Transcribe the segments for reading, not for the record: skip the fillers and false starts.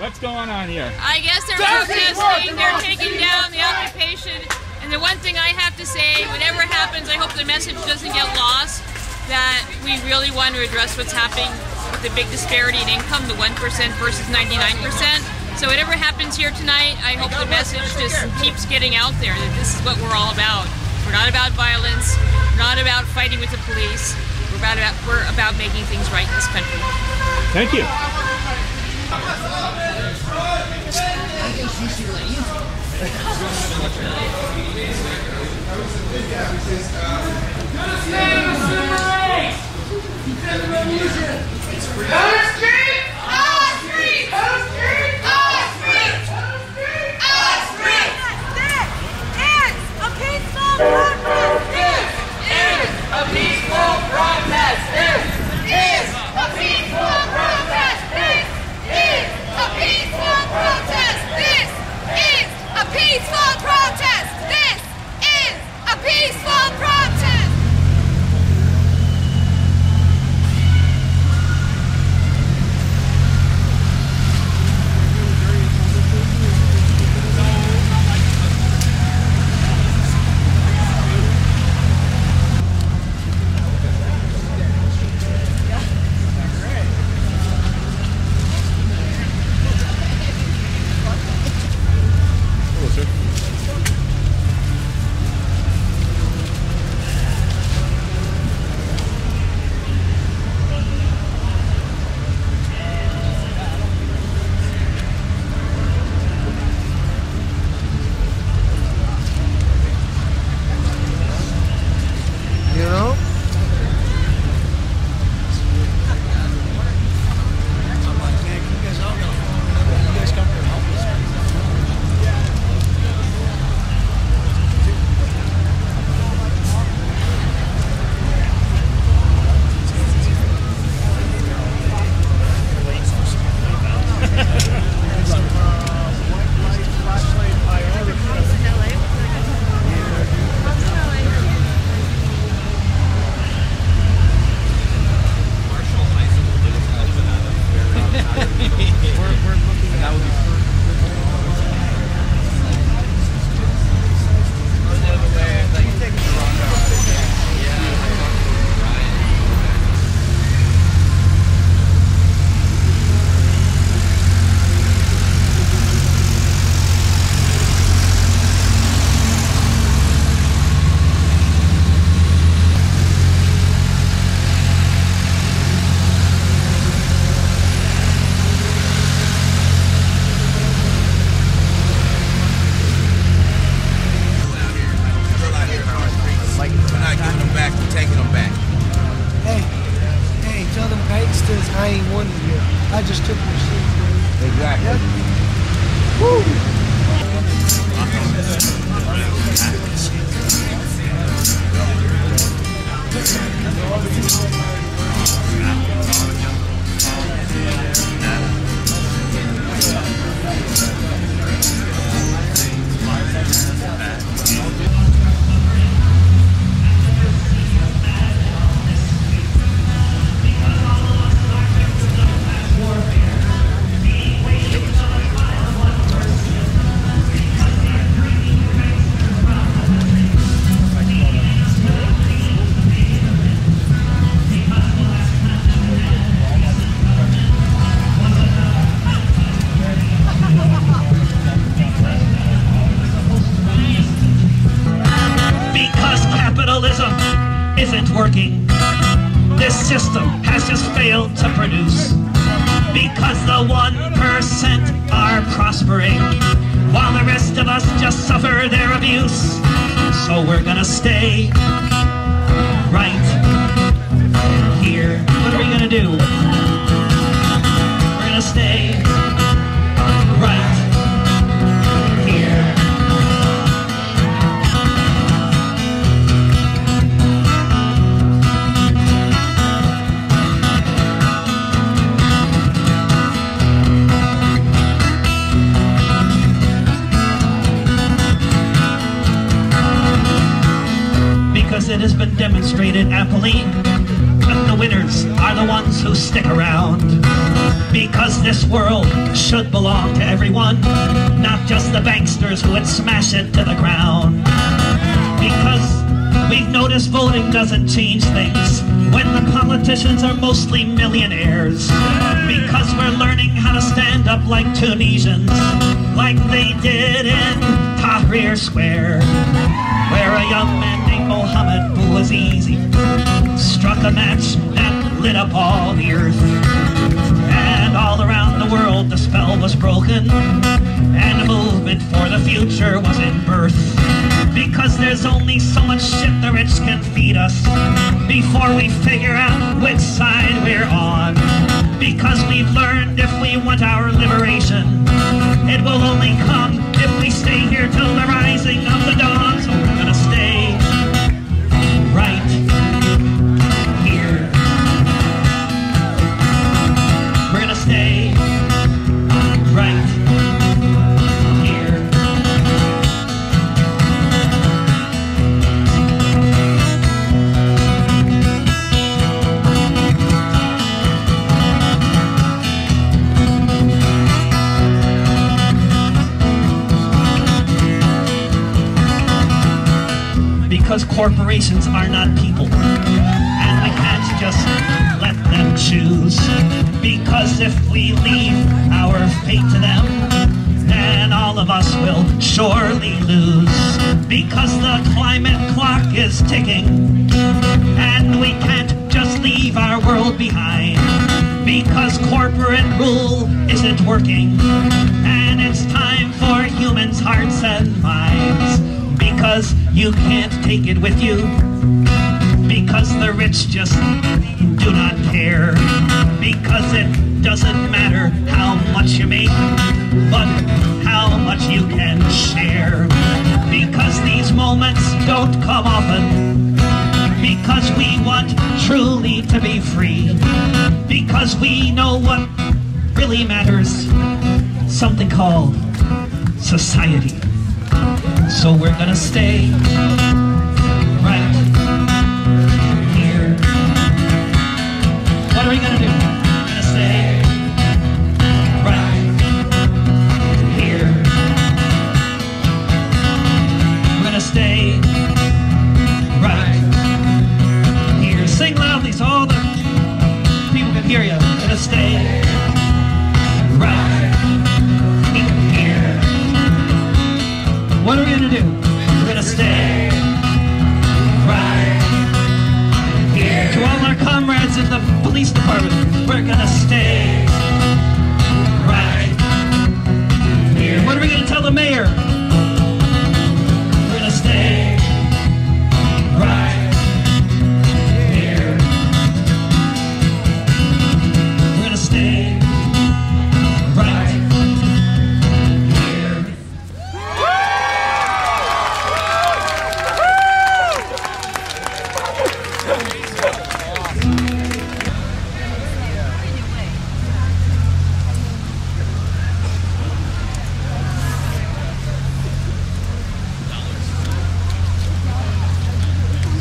What's going on here? I guess they're protesting, they're taking down the occupation, and the one thing I have to say, whatever happens, I hope the message doesn't get lost, that we really want to address what's happening with the big disparity in income, the 1% versus 99%. So whatever happens here tonight, I hope the message just keeps getting out there, that this is what we're all about. We're not about violence, we're not about fighting with the police, we're about making things right in this country. Thank you. I ain't won it yet. I just took your seat. Exactly. Yep. Woo! Isn't working. This system has just failed to produce, because the 1% are prospering while the rest of us just suffer their abuse. So we're gonna stay right here. What are we gonna do? We're gonna stay right here. Because it has been demonstrated amply that the winners are the ones who stick around. Because this world should belong to everyone, not just the banksters who would smash it to the ground. Because we've noticed voting doesn't change things when the politicians are mostly millionaires. Because we're learning how to stand up like Tunisians, like they did in Tahrir Square, where a young man named Mohammed Bouazizi struck a match that lit up all the earth. And all around the world the spell was broken, and a movement for the future was in birth. Because there's only so much shit the rich can feed us before we figure out which side we're on. Because we've learned if we want our liberation, it will only come if we stay here till the rising of the dawn. So we're gonna stay right here. We're gonna stay right here. Because corporations are not people, and we can't just let them choose. Because if we leave our fate to them, then all of us will surely lose. Because the climate clock is ticking, and we can't just leave our world behind. Because corporate rule isn't working, and it's time for humans' hearts and minds. Because you can't take it with you, because the rich just do not care. Because it doesn't matter how much you make, but how much you can share. Because these moments don't come often, because we want truly to be free. Because we know what really matters, something called society. So we're gonna stay right here. What are we gonna do? We're gonna stay right here. We're gonna stay right here. Sing loudly so all the people can hear you. We're gonna stay right here. What are we gonna do? We're gonna stay right here. To all our comrades in the police department, we're gonna stay right here. What are we gonna tell the mayor? We're gonna stay right here. We're gonna stay right here.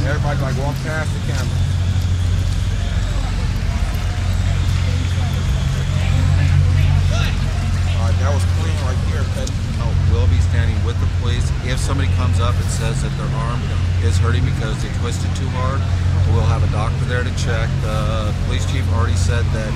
Everybody like walk past the camera. That was clean right here, Pet. Oh, we'll be standing with the police. If somebody comes up and says that their arm is hurting because they twisted too hard, we'll have a doctor there to check. The police chief already said that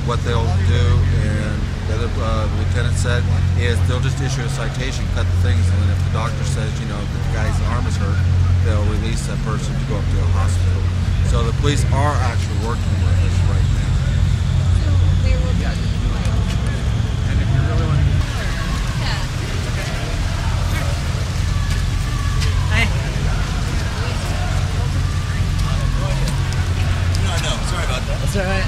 what they'll do, and the other lieutenant said, is they'll just issue a citation, cut the things, and then if the doctor says, you know, that the guy's arm is hurt, they'll release that person to go up to a hospital. So the police are actually working with us right now. And if you really want to... No, sorry about that. That's all right.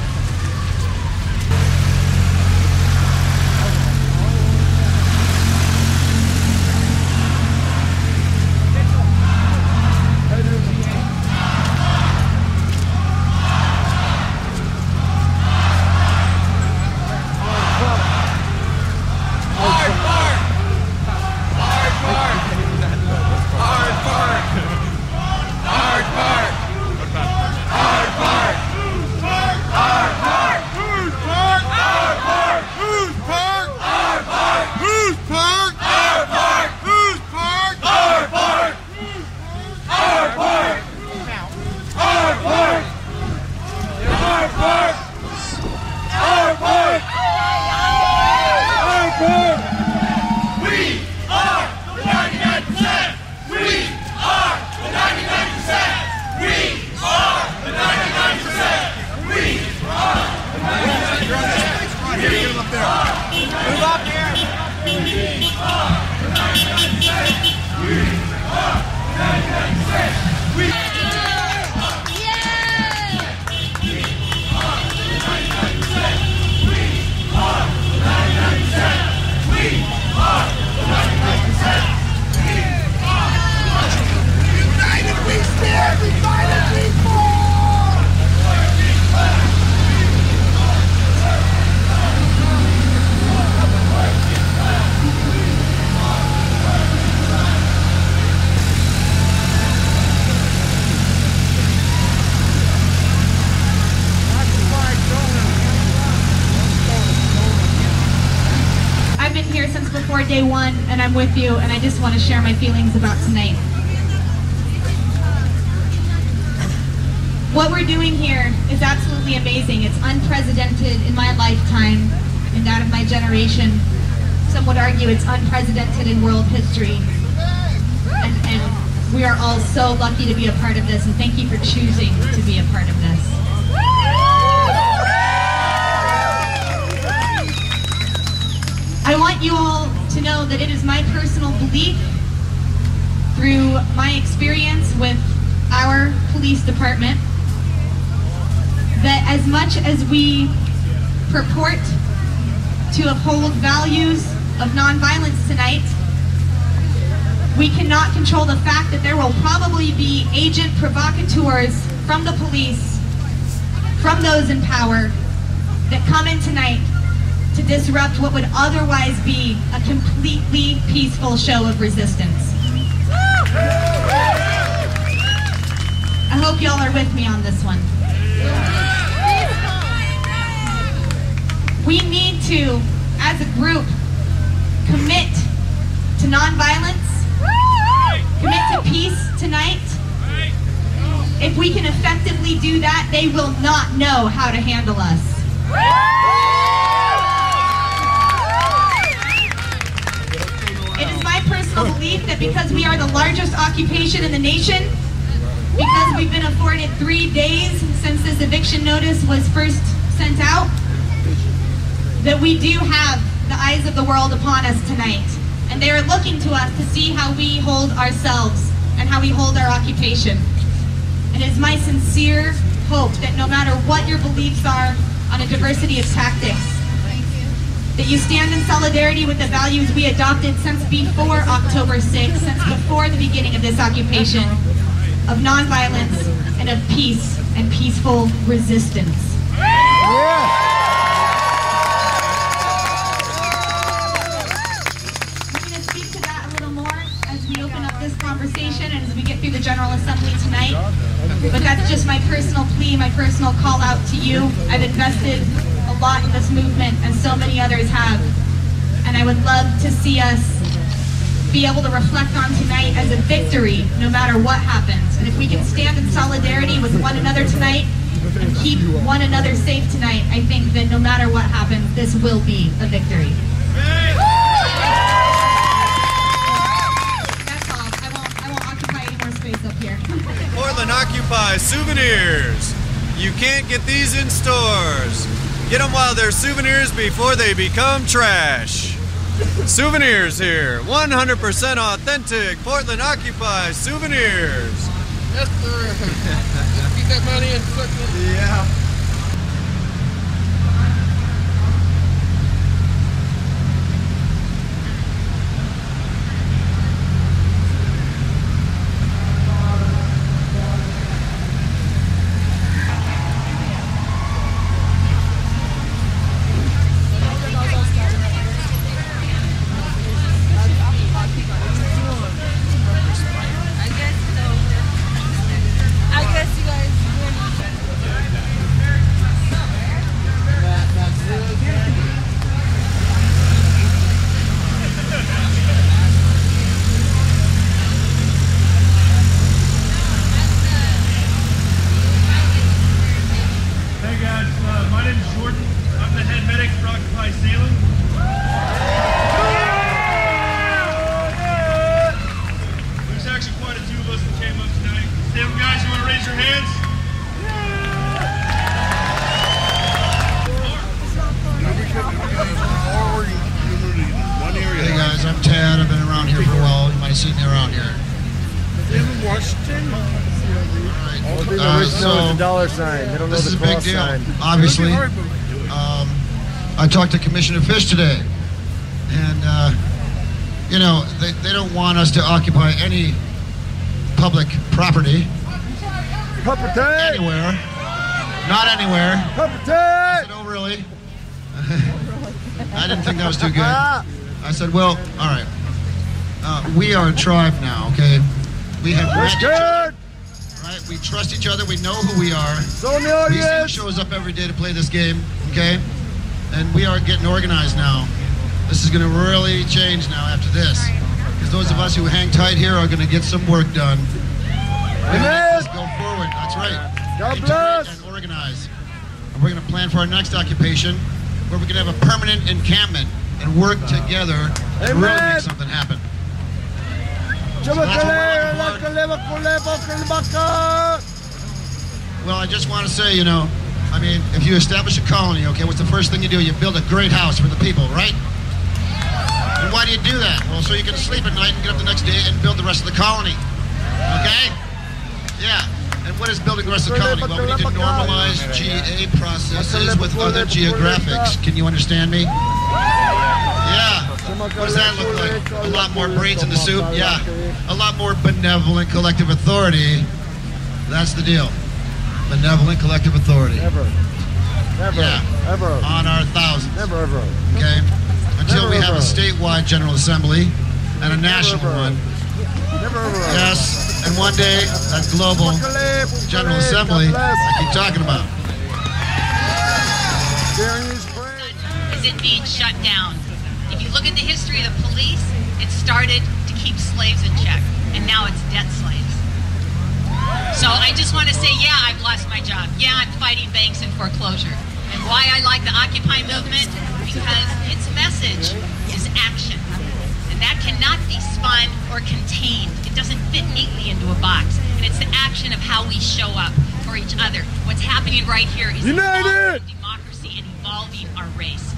up there. Move up here. United we stand, divided we fall! I've been here since before day one, and I'm with you, and I just want to share my feelings about tonight. What we're doing here is absolutely amazing. It's unprecedented in my lifetime and that of my generation. Some would argue it's unprecedented in world history. And we are all so lucky to be a part of this, and thank you for choosing to be a part of this. I want you all to know that it is my personal belief, through my experience with our police department, that as much as we purport to uphold values of nonviolence tonight, we cannot control the fact that there will probably be agent provocateurs from the police, from those in power, that come in tonight to disrupt what would otherwise be a completely peaceful show of resistance. I hope y'all are with me on this one. We need to, as a group, commit to nonviolence, commit to peace tonight. If we can effectively do that, they will not know how to handle us. It is my personal belief that because we are the largest occupation in the nation, because we've been afforded 3 days since this eviction notice was first sent out, that we do have the eyes of the world upon us tonight. And they are looking to us to see how we hold ourselves and how we hold our occupation. And it is my sincere hope that no matter what your beliefs are on a diversity of tactics, that you stand in solidarity with the values we adopted since before October 6th, since before the beginning of this occupation, of nonviolence and of peace and peaceful resistance. Conversation and as we get through the General Assembly tonight, but that's just my personal plea, my personal call out to you. I've invested a lot in this movement, and so many others have, and I would love to see us be able to reflect on tonight as a victory no matter what happens. And if we can stand in solidarity with one another tonight and keep one another safe tonight, I think that no matter what happens, this will be a victory. Portland Occupy souvenirs. You can't get these in stores. Get them while they're souvenirs before they become trash. Souvenirs here. 100% authentic Portland Occupy souvenirs. Yes, sir. Keep that money in circulation. Yeah. dancing around here. In Washington? All they know is the dollar sign. They don't know this the is a big cross deal. sign. Obviously, I talked to Commissioner Fish today, and you know, they don't want us to occupy any public property anywhere. Not anywhere. I said, oh, really? I didn't think that was too good. I said, well, all right. We are a tribe now, okay? We have met each other, right? We trust each other. We know who we are. BC shows up every day to play this game, okay? And we are getting organized now. This is going to really change now after this. Because those of us who hang tight here are going to get some work done. Let's go forward. That's right. God bless. And organize. And we're going to plan for our next occupation, where we're going to have a permanent encampment and work together and really make something happen. So well, I just want to say, you know, I mean, if you establish a colony, okay, what's the first thing you do? You build a great house for the people, right? And why do you do that? Well, so you can sleep at night and get up the next day and build the rest of the colony. Okay? Yeah. And what is building the rest of the colony? Well, we need to normalize GA processes with other geographics. Can you understand me? Yeah. What does that look like? A lot more brains in the soup? Yeah. A lot more benevolent collective authority. That's the deal. Benevolent collective authority. Never. Never. Yeah. Ever. On our thousands. Never ever. Okay? Until we have a statewide General Assembly and a national one. Never ever. Yes. And one day, that global General Assembly I keep talking about. Is it being shut down? If you look at the history of the police, it started to keep slaves in check, and now it's debt slaves. So I just want to say, yeah, I've lost my job. Yeah, I'm fighting banks and foreclosure. And why I like the Occupy movement? Because its message is action. And that cannot be spun or contained. It doesn't fit neatly into a box. And it's the action of how we show up for each other. What's happening right here is evolving democracy and evolving our race.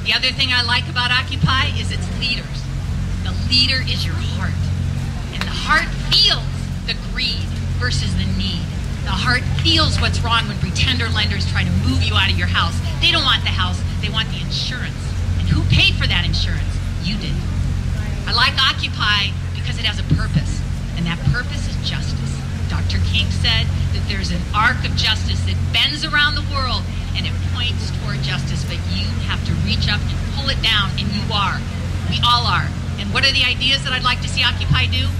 The other thing I like about Occupy is its leaders. The leader is your heart. And the heart feels the greed versus the need. The heart feels what's wrong when pretender lenders try to move you out of your house. They don't want the house, they want the insurance. And who paid for that insurance? You did. I like Occupy because it has a purpose, and that purpose is justice. Dr. King said that there's an arc of justice that bends around the world, and it points toward justice, but you have to reach up and pull it down, and you are. We all are. And what are the ideas that I'd like to see Occupy do?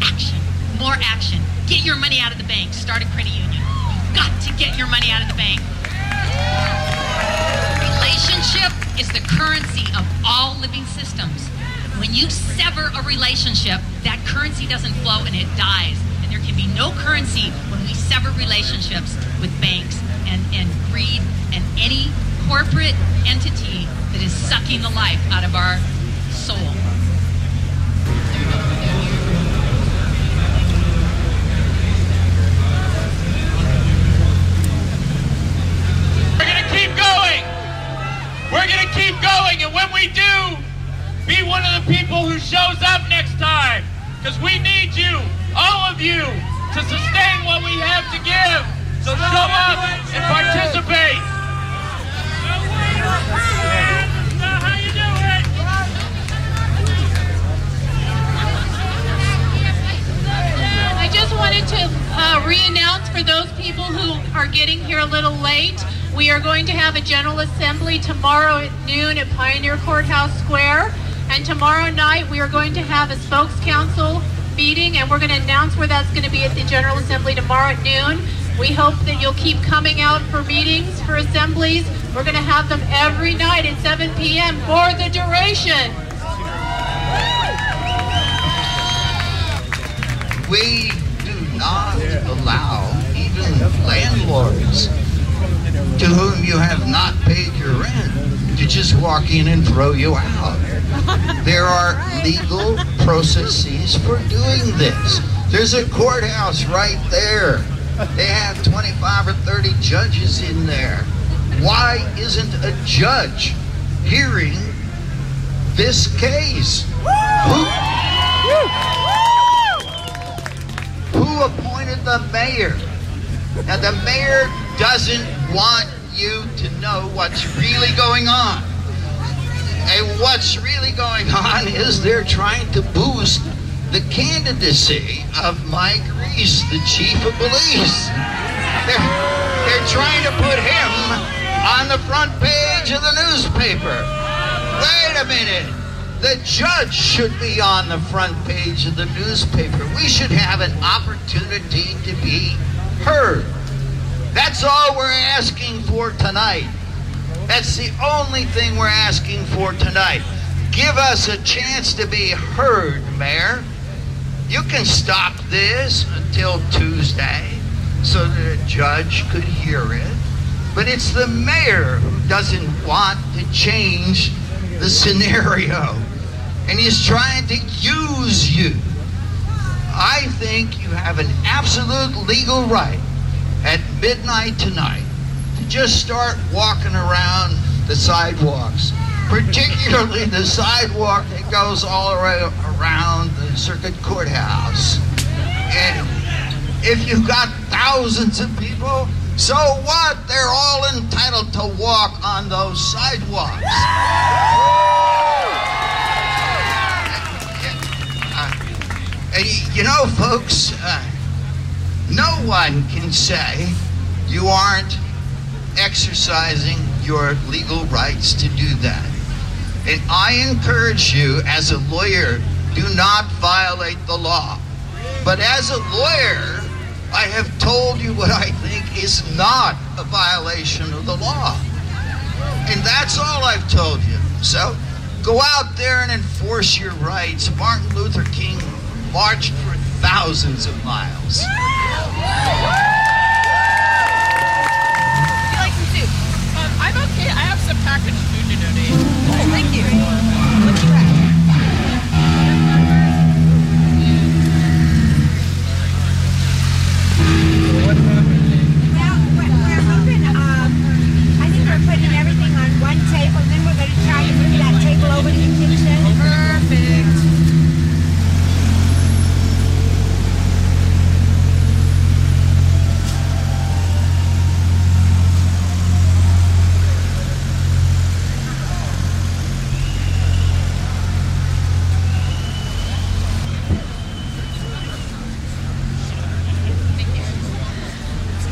Action. More action. Get your money out of the bank. Start a credit union. You've got to get your money out of the bank. Relationship is the currency of all living systems. When you sever a relationship, that currency doesn't flow and it dies. And there can be no currency when we sever relationships with banks and greed and any corporate entity that is sucking the life out of our soul. We're going to keep going. We're going to keep going. And when we do, be one of the people who shows up next time. Because we need you, all of you, to sustain what we have to give. So show up and participate. How you doing? I just wanted to re-announce for those people who are getting here a little late, we are going to have a General Assembly tomorrow at noon at Pioneer Courthouse Square. And tomorrow night we are going to have a spokes council meeting, and we're going to announce where that's going to be at the General Assembly tomorrow at noon. We hope that you'll keep coming out for meetings, for assemblies. We're going to have them every night at 7 p.m. for the duration. We do not allow even landlords to whom you have not paid your rent to just walk in and throw you out. There are legal processes for doing this. There's a courthouse right there. They have 25 or 30 judges in there. Why isn't a judge hearing this case? Who? the mayor. Now, the mayor doesn't want you to know what's really going on. And what's really going on is they're trying to boost the candidacy of Mike Reese, the chief of police. They're trying to put him on the front page of the newspaper. Wait a minute. The judge should be on the front page of the newspaper. We should have an opportunity to be heard. That's all we're asking for tonight. That's the only thing we're asking for tonight. Give us a chance to be heard, Mayor. You can stop this until Tuesday so that a judge could hear it. But it's the mayor who doesn't want to change the scenario. And he's trying to use you. I think you have an absolute legal right at midnight tonight to just start walking around the sidewalks, particularly the sidewalk that goes all around the circuit courthouse. And if you've got thousands of people, so what? They're all entitled to walk on those sidewalks. You know, folks, no one can say you aren't exercising your legal rights to do that. And I encourage you, as a lawyer, do not violate the law. But as a lawyer, I have told you what I think is not a violation of the law. And that's all I've told you. So go out there and enforce your rights. Martin Luther King marched for thousands of miles. Would you like some soup? I'm okay. I have some packaged food to donate. Oh, thank you. What do you have? We're hoping, I think we're putting everything on one table, and then we're going to try to move that table over to the kitchen. Perfect.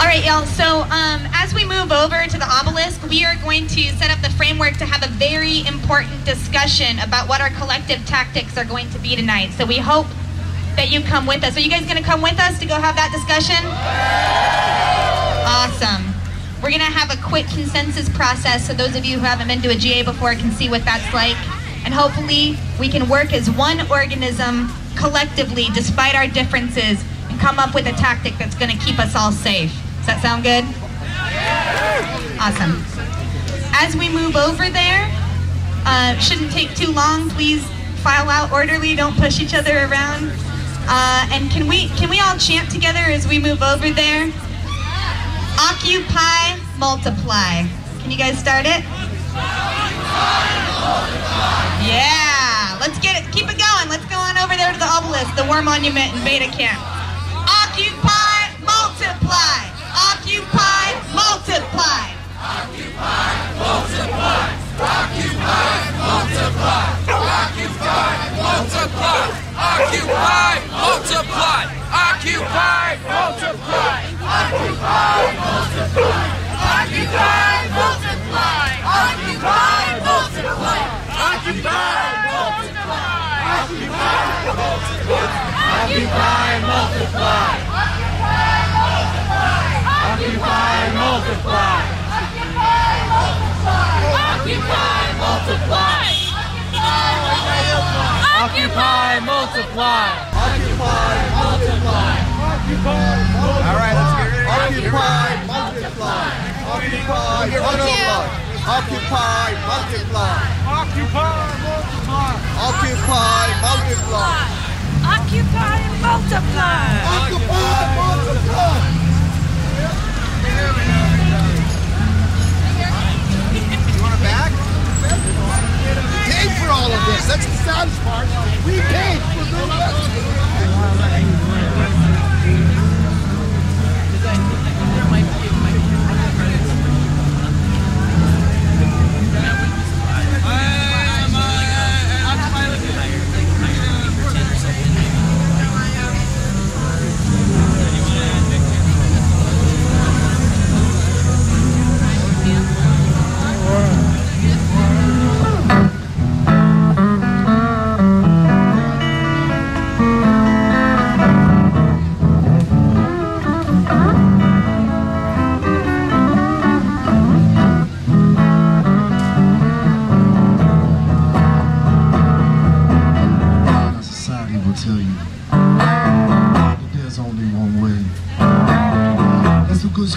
Alright, y'all, so as we move over to the obelisk, we are going to set up the framework to have a very important discussion about what our collective tactics are going to be tonight. So we hope that you come with us. Are you guys going to come with us to go have that discussion? Awesome. We're going to have a quick consensus process so those of you who haven't been to a GA before can see what that's like. And hopefully we can work as one organism collectively despite our differences and come up with a tactic that's going to keep us all safe. Does that sound good? Awesome. As we move over there, shouldn't take too long. Please file out orderly. Don't push each other around. And can we all chant together as we move over there? Occupy, multiply. Can you guys start it? Yeah. Let's get it. Keep it going. Let's go on over there to the obelisk, the War Monument in Beta Camp. Occupy, multiply. Occupy, multiply. Occupy, multiply. Occupy, multiply. Occupy, multiply. Occupy, multiply. Occupy, multiply. Occupy, multiply. Occupy, multiply. Occupy, multiply. Occupy, multiply. Occupy, multiply. Occupy, multiply. Occupy, multiply. Occupy, multiply. Occupy, multiply. Occupy, multiply. All right, let's get ready. Occupy, multiply. Occupy, multiply. Occupy, multiply. Occupy, multiply. Occupy, multiply. Occupy, multiply. Occupy, multiply. You want it back? We paid for all of this. That's the saddest part. We paid for the rest of it.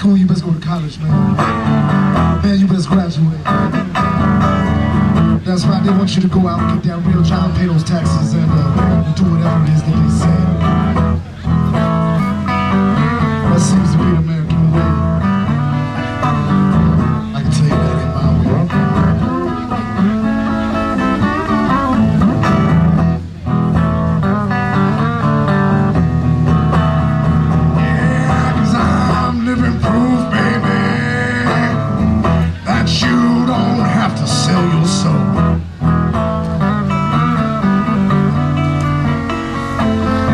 school, you best go to college, man. Man, you best graduate. That's right, they want you to go out and get that real job, pay those taxes, and do whatever it is that they say. That seems to be the American way. I can tell you that ain't my way. Yeah, 'cause I'm living proof, baby, that you don't have to sell your soul.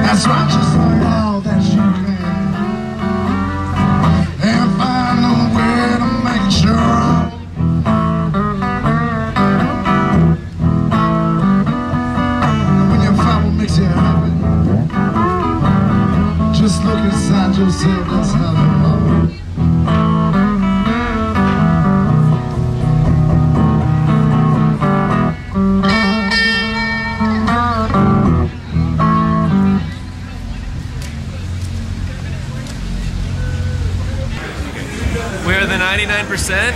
That's right, just like all that you can, and find a way to make it your own. And when you find what makes you happy, just look inside yourself, that's how you know. We're the 99%.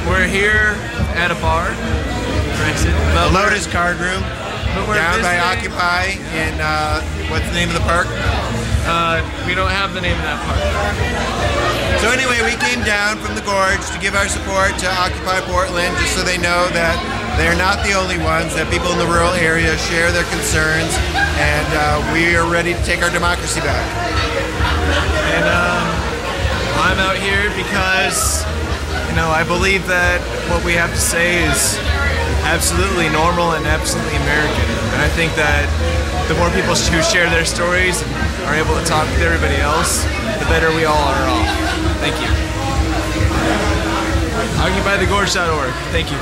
We're here at a bar. The Lotus Card Room, down by Occupy in, what's the name of the park? We don't have the name of that park. So anyway, we came down from the gorge to give our support to Occupy Portland, just so they know that they're not the only ones, that people in the rural area share their concerns, and we are ready to take our democracy back. And I'm out here because, you know, I believe that what we have to say is absolutely normal and absolutely American. And I think that the more people who share their stories and are able to talk with everybody else, the better we all are off. Thank you. OccupyTheGorge.org. Thank you.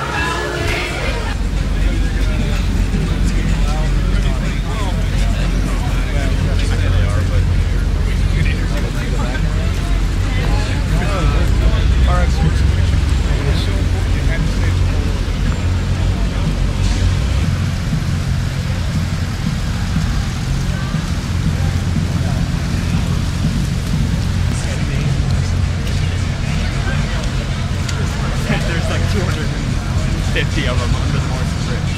There's like 250 of them on the Morris Bridge.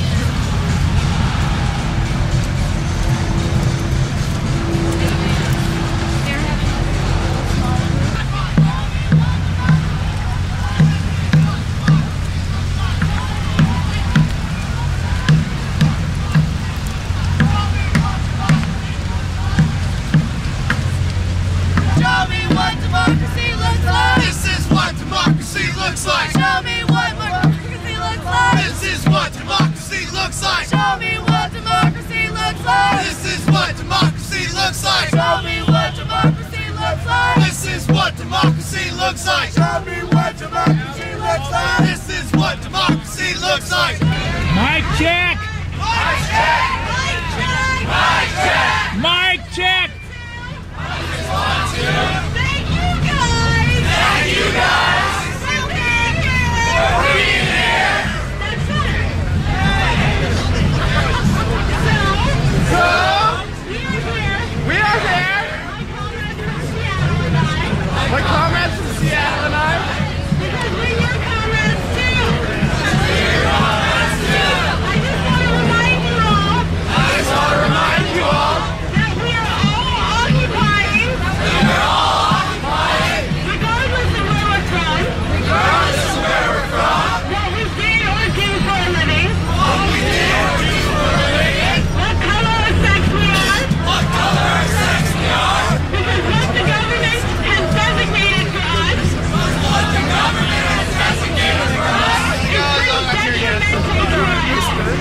Show me what democracy looks like. This is what democracy looks like. Show me what democracy looks like. This is what democracy looks like. Show me what democracy looks like. This is what democracy looks like. Show me what democracy looks like. This is what democracy looks like. Show me what democracy looks like. This is what democracy looks like. Mic check! Mic check! Mic check! Mic check! Mic check! Thank you guys! Thank you guys! For being here! For being here! So, We are here. My comments from Seattle and I. Because we're your comments too! I just want to remind you all that we are all occupying. Regardless of where we're from. What we did or do for a living. What color or sex we are. Because what the government has designated for us.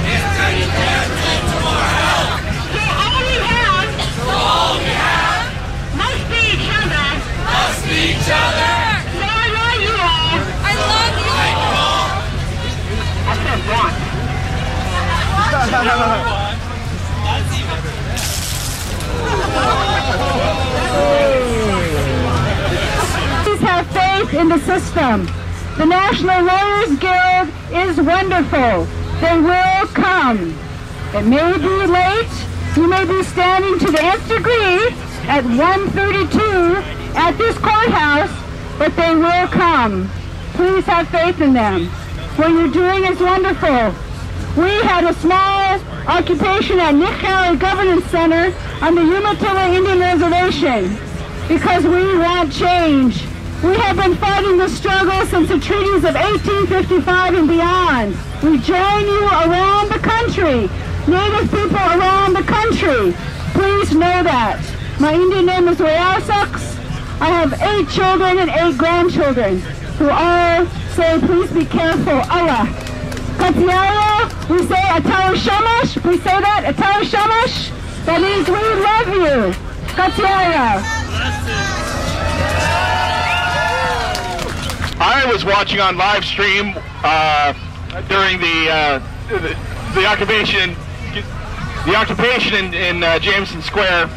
Is detrimental to us. So all we have must be each other. So I love you all. I love you all. I said what? Please have faith in the system. The National Lawyers Guild is wonderful. They will come. It may be late. You may be standing to the nth degree at 1:32 at this courthouse, but they will come. Please have faith in them. What you're doing is wonderful. We had a small occupation at Nikhari Governance Center on the Umatilla Indian Reservation because we want change. We have been fighting the struggle since the treaties of 1855 and beyond. We join you around the country, Native people around the country. Please know that. My Indian name is Wayasaks. I have 8 children and 8 grandchildren who all say, please be careful, Allah. Katiara, we say Atawa Shamash. We say that, Atawa Shamash. That means we love you. Katiara. I was watching on live stream during the occupation in Jameson Square,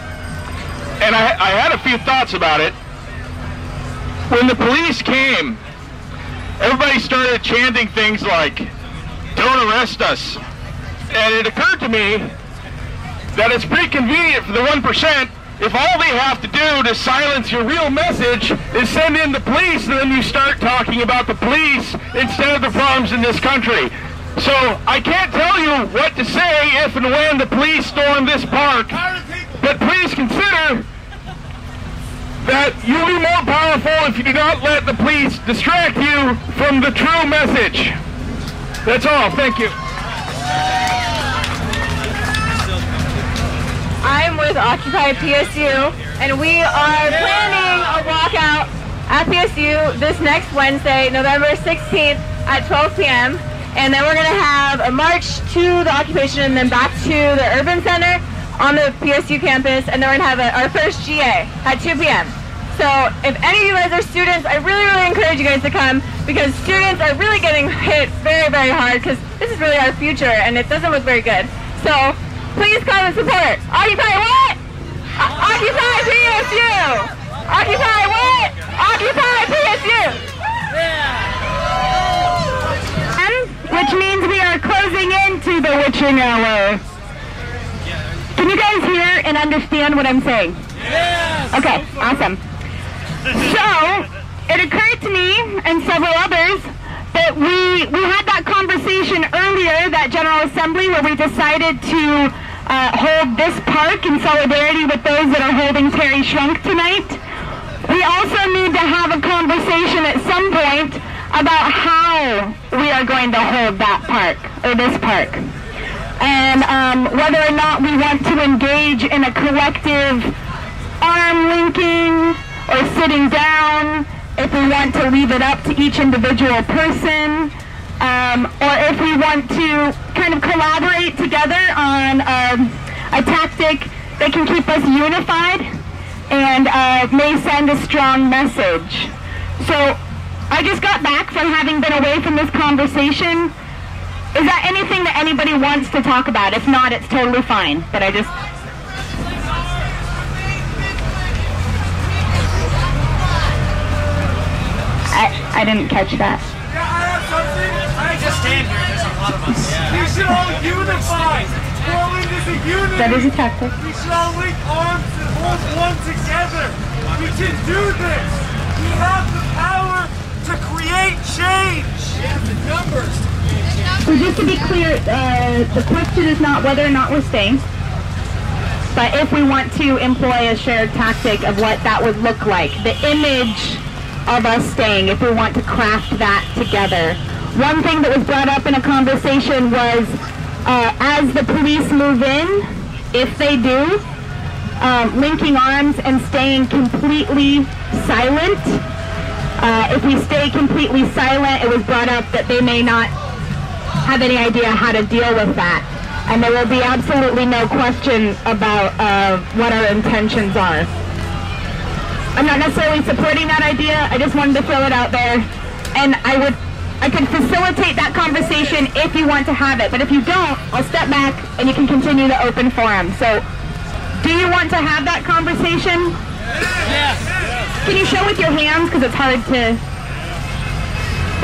and I had a few thoughts about it. When the police came, everybody started chanting things like, "Don't arrest us," and it occurred to me that it's pretty convenient for the 1%. If all they have to do to silence your real message is send in the police, and then you start talking about the police instead of the problems in this country. So I can't tell you what to say if and when the police storm this park, but please consider that you'll be more powerful if you do not let the police distract you from the true message. That's all. Thank you. I'm with Occupy PSU, and we are planning a walkout at PSU this next Wednesday, November 16th at 12 p.m. And then we're going to have a march to the occupation and then back to the Urban Center on the PSU campus, and then we're going to have our first GA at 2 p.m. So if any of you guys are students, I really, really encourage you guys to come, because students are really getting hit very, very hard, because this is really our future, and it doesn't look very good. So please come and support. Occupy what? Occupy PSU! Occupy what? Occupy PSU! Which means we are closing into the witching hour. Can you guys hear and understand what I'm saying? Yes! Okay, awesome. So, it occurred to me and several others that we had that conversation earlier, that General Assembly, where we decided to hold this park in solidarity with those that are holding Terry Shrunk tonight. We also need to have a conversation at some point about how we are going to hold that park, or this park. And whether or not we want to engage in a collective arm linking or sitting down, if we want to leave it up to each individual person, or if we want to kind of collaborate together on a tactic that can keep us unified and may send a strong message. So I just got back from having been away from this conversation. Is that anything that anybody wants to talk about? If not, it's totally fine. But I just... I didn't catch that. Yeah, I have something. I just stand here. There's a lot of us. We should all unify. Portland is a unity. That is a tactic. We should all link arms and hold one together. We can do this. We have the power to create change. We have the numbers. So just to be clear, the question is not whether or not we're staying, but if we want to employ a shared tactic of what that would look like. The image of us staying, if we want to craft that together. One thing that was brought up in a conversation was, as the police move in, if they do, linking arms and staying completely silent. If we stay completely silent, it was brought up that they may not have any idea how to deal with that. And there will be absolutely no question about what our intentions are. I'm not necessarily supporting that idea, I just wanted to throw it out there. And I could facilitate that conversation if you want to have it, but if you don't, I'll step back and you can continue the open forum. So, do you want to have that conversation? Yes. Can you show with your hands, because it's hard to...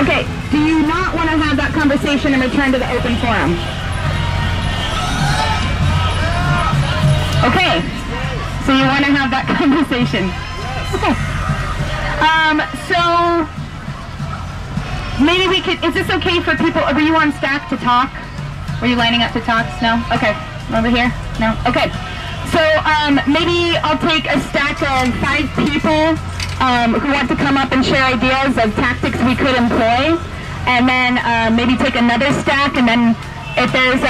Okay, do you not want to have that conversation and return to the open forum? Okay, so you want to have that conversation. Okay. So maybe we could, is this okay for people, were you on stack to talk? Were you lining up to talk? No? Okay. Over here? No? Okay. So maybe I'll take a stack of 5 people who want to come up and share ideas of tactics we could employ, and then maybe take another stack, and then if there's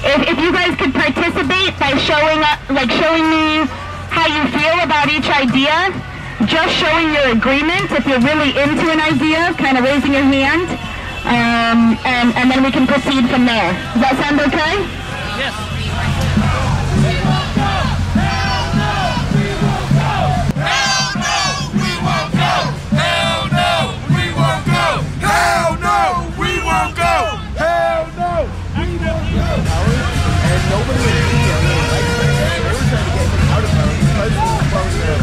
if you guys could participate by showing me how you feel about each idea, just showing your agreement if you're really into an idea, kind of raising your hand, and then we can proceed from there. Does that sound okay? Yes. Nobody would be here. They were trying to get him out of town because of the program.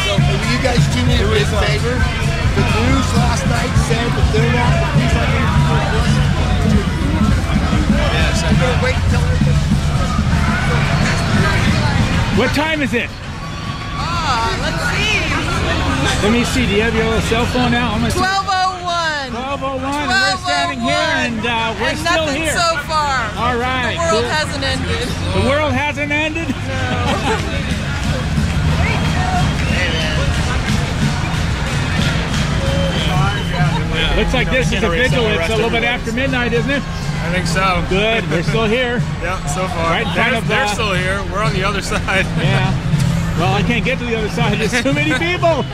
So, will you guys do me a big favor? The news last night said that they're not the police are here for this. Yes, I'm going to wait until What time is it? Let's see. Let me see. Do you have your little cell phone out? 12:01. 12:01. We're standing here and we're still nothing here. so far. All right. The world cool. hasn't ended. The world hasn't ended? Looks like this is a vigil. It's a little bit after midnight, isn't it? I think so. Good. We're still here. Yeah, so far. Right in front of, they're still here. We're on the other side. Yeah. Well, I can't get to the other side. There's too many people.